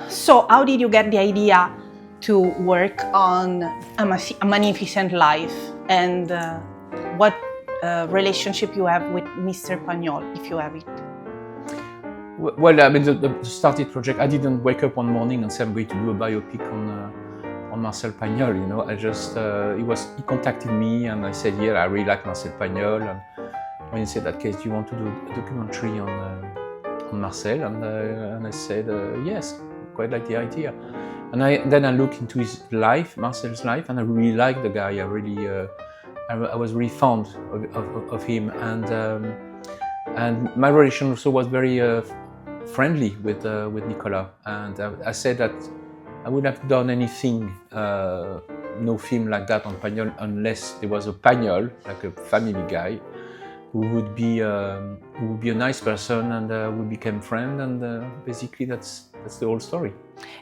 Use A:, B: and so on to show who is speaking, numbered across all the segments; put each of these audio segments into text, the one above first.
A: So how did you get the idea to work on a Magnificent Life, and what relationship you have with Mr. Pagnol, if you have it?
B: Well, I mean, the started project, I didn't wake up one morning and say I'm going to do a biopic on Marcel Pagnol. You know, I just he contacted me and I said, yeah, I really like Marcel Pagnol. And when he said that case, do you want to do a documentary on Marcel? And I said yes, quite like the idea. And then I looked into his life, Marcel's life, and I really liked the guy. I was really fond of him, and my relation also was very friendly with Nicolas. And I said that I wouldn't have done anything, no film like that on Pagnol, unless there was a Pagnol, like a family guy, who would be a nice person, and we became friends, and basically that's the whole story.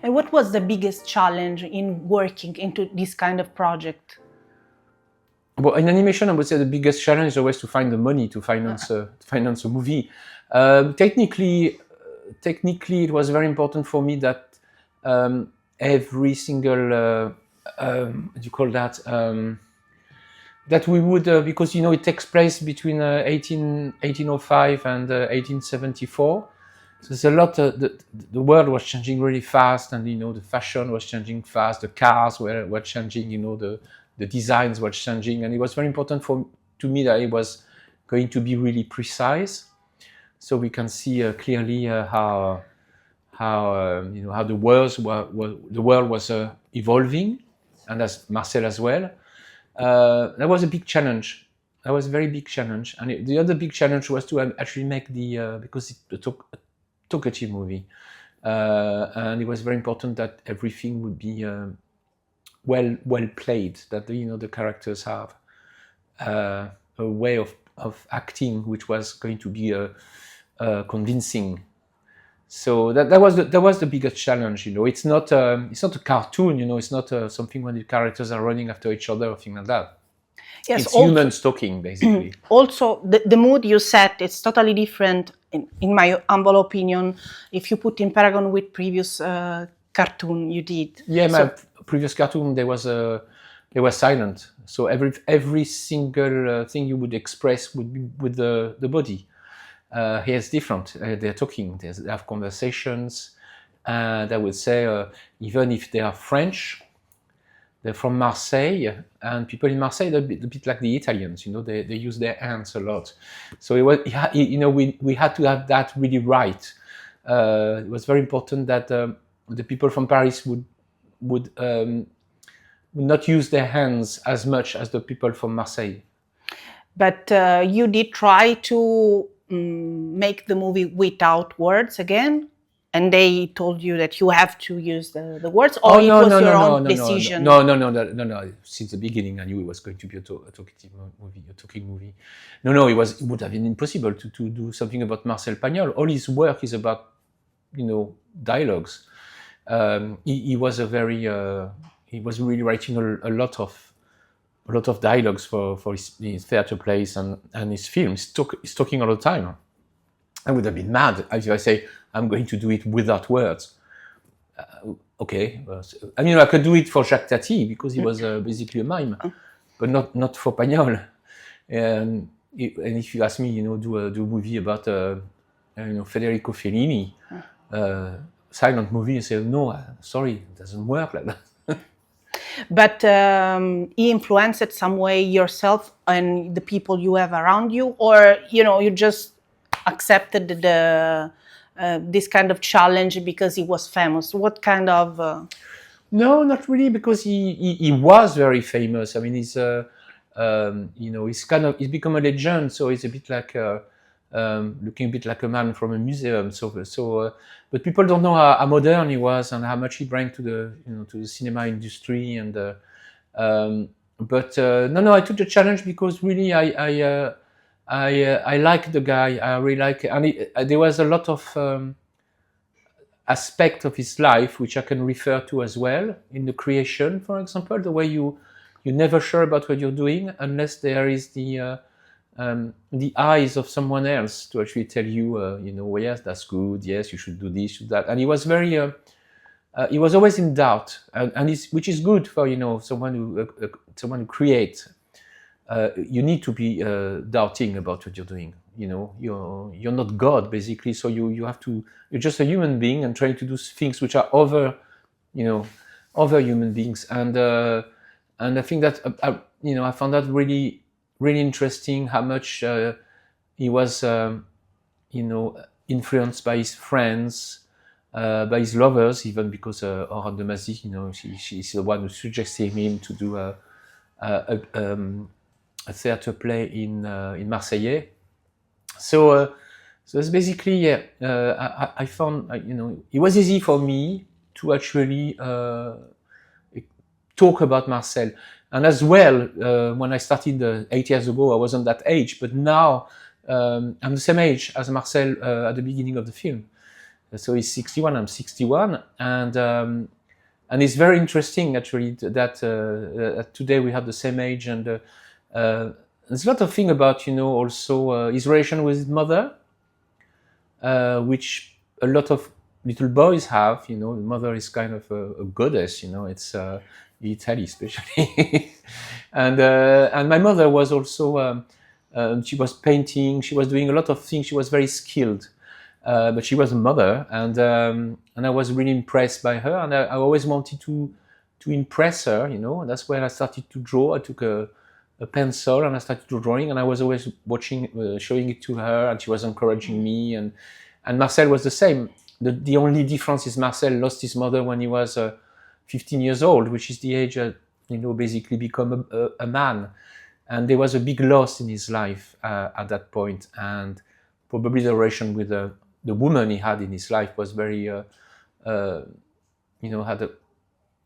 A: And what was the biggest challenge in working into this kind of project?
B: Well, in animation, I would say the biggest challenge is always to find the money to finance a movie. Technically, it was very important for me that every single what do you call that? That we would, because you know it takes place between 1805 and 1874. So there's a lot. The world was changing really fast, and you know the fashion was changing fast. The cars were changing. You know the designs were changing, and it was very important to me that it was going to be really precise, so we can see clearly how the world was evolving, and as Marcel as well. That was a big challenge. That was a very big challenge, and the other big challenge was to actually make because it's a talkative movie, and it was very important that everything would be well played. That the characters have a way of acting which was going to be convincing. So that was the biggest challenge. You know, it's not a cartoon. You know, it's not something when the characters are running after each other or things like that. Yes, it's humans talking, basically.
A: Also, the mood you set, it's totally different, in my humble opinion, if you put in Paragon with previous cartoon you did.
B: Yeah, my previous cartoon, they were silent. So every single thing you would express would be with the body. Here it's different. They're talking, they have conversations, and I would say even if they are French, they're from Marseille, and people in Marseille, they're a bit like the Italians, you know, they use their hands a lot. So it was, you know, we had to have that really right. It was very important that the people from Paris would not use their hands as much as the people from Marseille.
A: But you did try to make the movie without words again? And they told you that you have to use the words, or it was your own decision?
B: No. Since the beginning, I knew it was going to be a talking movie. No, it would have been impossible to do something about Marcel Pagnol. All his work is about, dialogues. He was really writing a lot of dialogues for his theater plays and his films. He's talking all the time. I would have been mad if I say I'm going to do it without words. Okay, I mean I could do it for Jacques Tati because he was basically a mime, but not for Pagnol. And if you ask me, do a movie about Federico Fellini, silent movie, I say no, sorry, it doesn't work like that.
A: But he influenced some way yourself and the people you have around you, or you just accepted this kind of challenge because he was famous? What kind of?
B: No, not really, because he was very famous. I mean, he's he's become a legend. So he's a bit like looking a bit like a man from a museum. But people don't know how modern he was and how much he brought to the cinema industry. And no, I took the challenge because really I like the guy. I really like it. And there was a lot of aspect of his life which I can refer to as well in the creation, for example, the way you're never sure about what you're doing unless there is the eyes of someone else to actually tell you, yes, that's good, yes, you should do this, should that. And he was very he was always in doubt, and which is good for someone who creates. You need to be doubting about what you're doing. You're not God basically, so you have to. You're just a human being and trying to do things which are other human beings, and I think that I found that really really interesting how much he was influenced by his friends. By his lovers, even because Aurore de Mazy, she's the one who suggested him to do a theater play in Marseillais. So it's basically, I found, it was easy for me to actually talk about Marcel. And as well, when I started 8 years ago, I wasn't that age, but now I'm the same age as Marcel at the beginning of the film. So he's 61, I'm 61, and it's very interesting actually that today we have the same age, and there's a lot of things about also his relation with his mother, which a lot of little boys have. The mother is kind of a goddess. It's Italy especially, and my mother was also she was painting, she was doing a lot of things, she was very skilled. But she was a mother, and I was really impressed by her, and I always wanted to impress her, and that's when I started to draw. I took a pencil and I started to drawing, and I was always watching, showing it to her, and she was encouraging me, and Marcel was the same. The only difference is Marcel lost his mother when he was 15 years old, which is the age basically become a man, and there was a big loss in his life at that point, and probably the relation with the woman he had in his life was very, had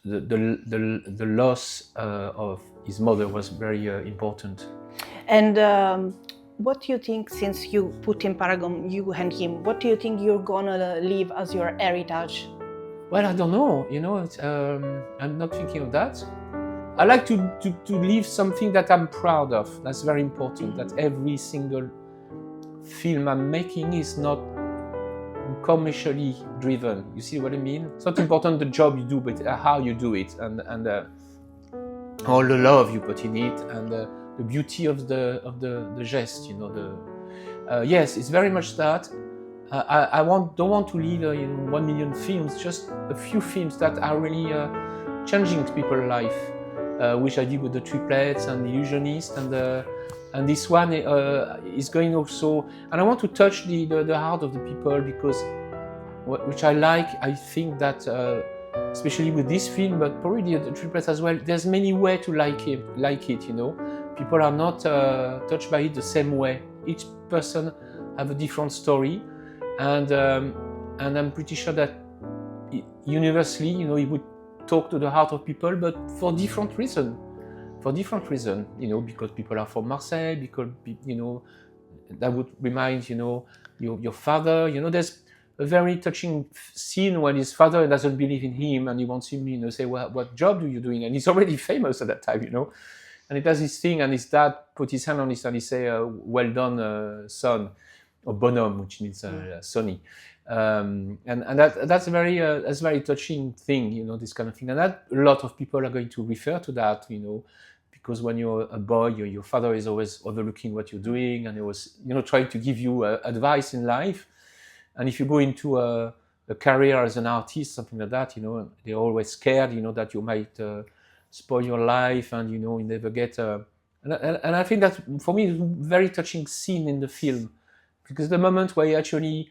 B: the loss of his mother was very important.
A: And what do you think, since you put in Paragon, you and him, what do you think you're gonna leave as your heritage?
B: Well, I don't know. I'm not thinking of that. I like to leave something that I'm proud of. That's very important. That every single film I'm making is not commercially driven. You see what I mean? It's not important the job you do, but how you do it, and all the love you put in it, and the beauty of the geste. Yes, it's very much that. I don't want to leave 1 million films, just a few films that are really changing people's life, which I did with the triplets and the illusionist, and this one is going also, and I want to touch the heart of the people, because which I like. I think that especially with this film, but probably the triplets as well, there's many ways to like it. People are not touched by it the same way. Each person have a different story, and I'm pretty sure that universally, it would talk to the heart of people, but for different reasons. Because people are from Marseille, because that would remind your father. There's a very touching scene when his father doesn't believe in him, and he wants him, say, well, what job are you doing? And he's already famous at that time, and he does his thing, and his dad put his hand on his, and he say, well done, son, or bonhomme, which means sonny. And that's a very touching thing, this kind of thing, and that a lot of people are going to refer to that, because when you're a boy, your father is always overlooking what you're doing, and he was, trying to give you advice in life. And if you go into a career as an artist, something like that, they're always scared, that you might spoil your life, and you never get. And I think that for me, it's a very touching scene in the film, because the moment where he actually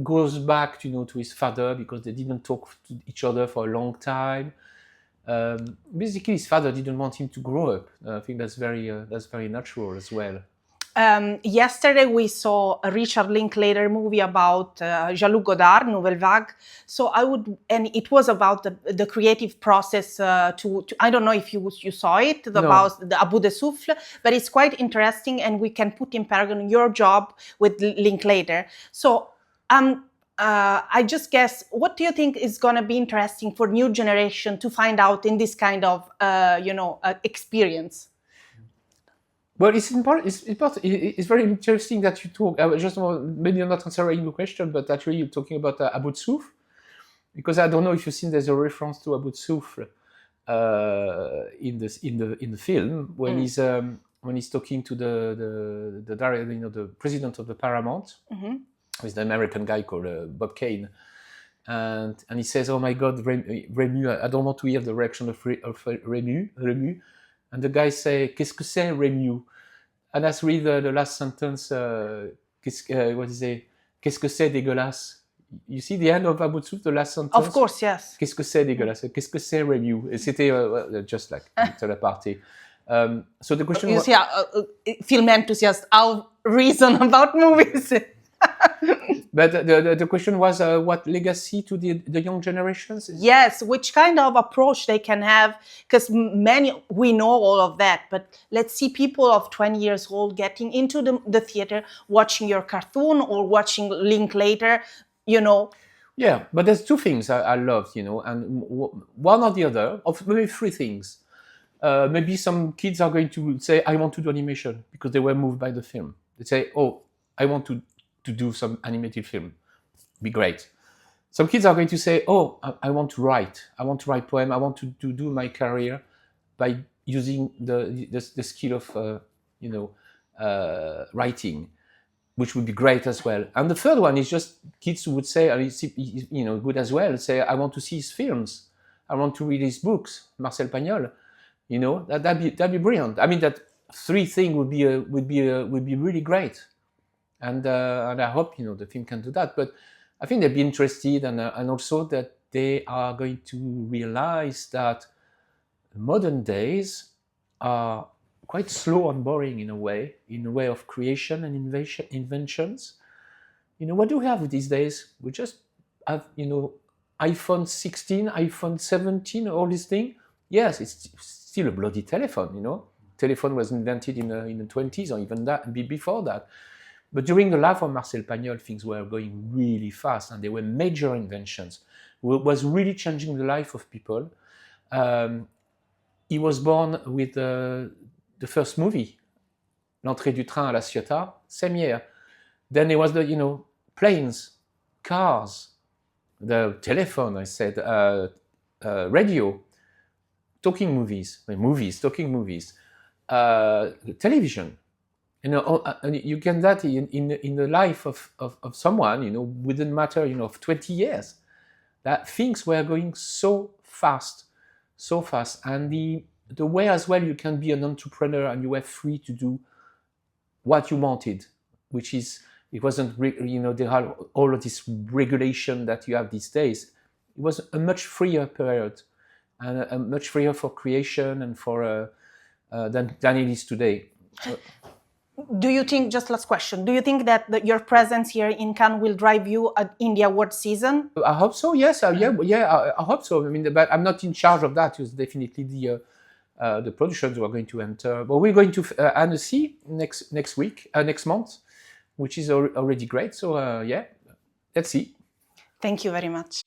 B: goes back, to his father, because they didn't talk to each other for a long time. Basically, his father didn't want him to grow up. I think that's very natural as well.
A: Yesterday we saw a Richard Linklater movie about Jean-Luc Godard, Nouvelle Vague. And it was about the creative process. I don't know if you saw it, about the Abu de Souffle, but it's quite interesting, and we can put in Paragon your job with Linklater. So I just guess, what do you think is going to be interesting for new generation to find out in this kind of experience?
B: Well, it's important. It's very interesting that you talk. Maybe I'm not answering your question, but actually you're talking about Abu de Souffle, because I don't know if you've seen, there's a reference to Abu Souffle in the film when he's talking to the director, the president of the Paramount, with the American guy called Bob Kane, and he says, "Oh my God, Remu, I don't want to hear the reaction of Remu," and the guy say, "Qu'est-ce que c'est Remu?" And let's read the last sentence. What is it? Qu'est-ce que c'est dégueulasse? You see the end of Abu Souffle, the last sentence?
A: Of course, yes.
B: Qu'est-ce que c'est dégueulasse? Qu'est-ce que c'est Remu? Et c'était just like little aparté. So the question was...
A: film enthusiasts, our reason about movies.
B: But the question was, what legacy to the young generations?
A: Yes, which kind of approach they can have, because we know all of that, but let's see people of 20 years old getting into the theater, watching your cartoon or watching Linklater,
B: Yeah, but there's two things I loved, and one or the other, of maybe three things. Maybe some kids are going to say, I want to do animation, because they were moved by the film. They say, oh, I want to do some animated film. Be great. Some kids are going to say, oh, I want to write. I want to write poem. I want to do my career by using the skill of, writing, which would be great as well. And the third one is just kids who would say, good as well, say, I want to see his films. I want to read his books, Marcel Pagnol. That'd be brilliant. I mean, that three things would be really great. And I hope the film can do that. But I think they'd be interested, and also that they are going to realize that modern days are quite slow and boring in a way of creation and inventions. What do we have these days? We just have iPhone 16, iPhone 17, all these things. Yes, it's still a bloody telephone. Telephone was invented in the 20s or even that before that. But during the life of Marcel Pagnol, things were going really fast, and they were major inventions. It was really changing the life of people. He was born with the first movie, L'entrée du train à La Ciotat, same year. Then there was the planes, cars, the telephone, I said, radio, talking movies, television. You get that in the life of someone, within a matter, of 20 years. That things were going so fast. And the way as well you can be an entrepreneur and you were free to do what you wanted, which is, it wasn't, they had all of this regulation that you have these days. It was a much freer period, and a much freer for creation and for than it is today.
A: Do you think, just last question, do you think that your presence here in Cannes will drive you at India Award season?
B: I hope so, yes. I hope so. I mean, but I'm not in charge of that. It's definitely the productions who are going to enter. But we're going to Annecy next month, which is already great. So, let's see.
A: Thank you very much.